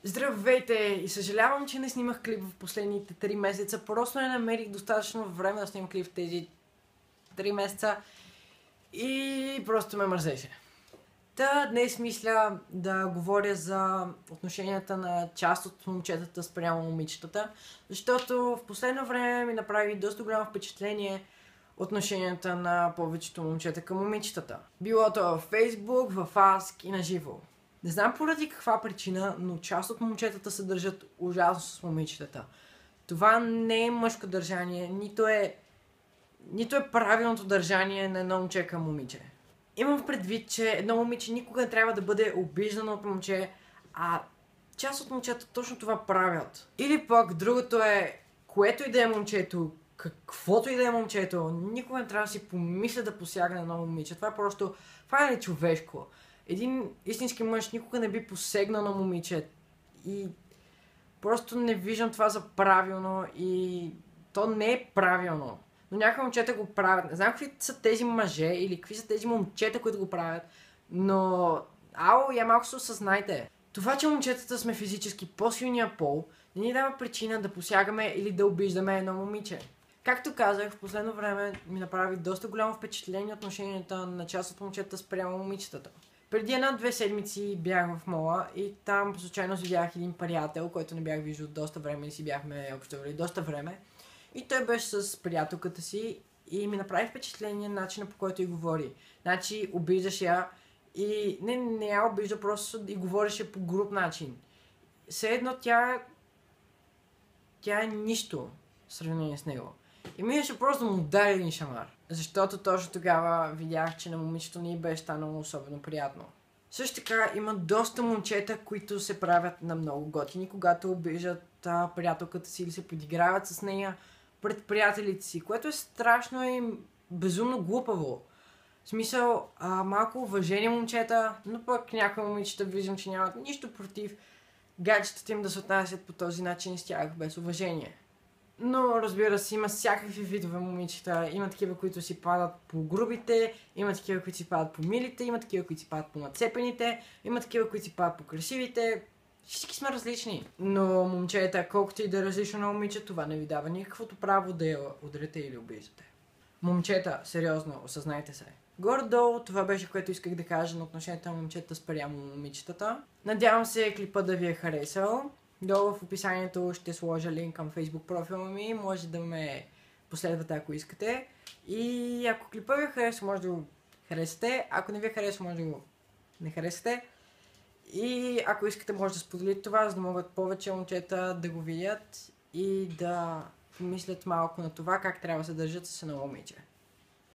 Здравейте и съжалявам, че не снимах клип в последните 3 месеца. Просто не намерих достатъчно време да снимам клип в тези 3 месеца и просто ме мързеше. Днес мисля да говоря за отношенията на част от момчетата спрямо момичетата, защото в последно време ми направи доста голямо впечатление отношенията на повечето момчета към момичетата. Било то във Facebook, в Ask и на живо. Не знам поради каква причина, но част от момчетата се държат ужасно с момичетата. Това не е мъжко държание, нито е правилното държание на едно момче към момиче. Имам в предвид, че едно момиче никога не трябва да бъде обиждано от момче, а част от момчета точно това правят. Или пък другото е, което и да е момчето, каквото и да е момчето, никога не трябва да си помисля да посяга на едно момиче. Това е нечовешко. Един истински мъж никога не би посегнал на момиче и просто не виждам това за правилно и то не е правилно. Но някои момчета го правят. Не знам какви са тези мъже или какви са тези момчета, които го правят, но я малко се осъзнайте. Това, че момчетата сме физически по-силния пол, не ни дава причина да посягаме или да обиждаме едно момиче. Както казах, в последно време ми направи доста голямо впечатление отношенията на част от момчетата спрямо момичетата. Преди 1-2 седмици бях в мола и там случайно си видях един приятел, който не бях виждал доста време и си бяхме общували доста време. И той беше с приятелката си и ми направи впечатление начина, по който й говори. Значи обиждаш я и не я обижда, просто и говореше по груб начин. Все едно тя е нищо в сравнение с него. И ми беше просто му даде един шамар. Защото точно тогава видях, че на момичето не й беше станало особено приятно. Също така има доста момчета, които се правят на много готини, когато обиждат приятелката си или се подиграват с нея пред приятелите си, което е страшно и безумно глупаво. В смисъл, малко уважение момчета, но пък някои момичета виждам, че нямат нищо против гаджетата им да се отнасят по този начин с тях без уважение. Но разбира се, има всякакви видове момичета. Има такива, които си падат по грубите, има такива, които си падат по милите, има такива, които си падат по нацепените, има такива, които си падат по красивите. Всички сме различни. Но момчета, колкото и да е различно на момиче, това не ви дава никаквото право да я ударите или обиждате. Момчета, сериозно, осъзнайте се. Горе-долу това беше, което исках да кажа на отношението на момчета спрямо момичетата. Надявам се клипа да ви е харесал. Долу в описанието ще сложа линк към Facebook профила ми, може да ме последвате ако искате. И ако клипа ви хареса, може да го харесате, ако не ви хареса, може да го не харесате. И ако искате, може да споделите това, за да могат повече момчета да го видят и да помислят малко на това как трябва да се държат с едно момиче.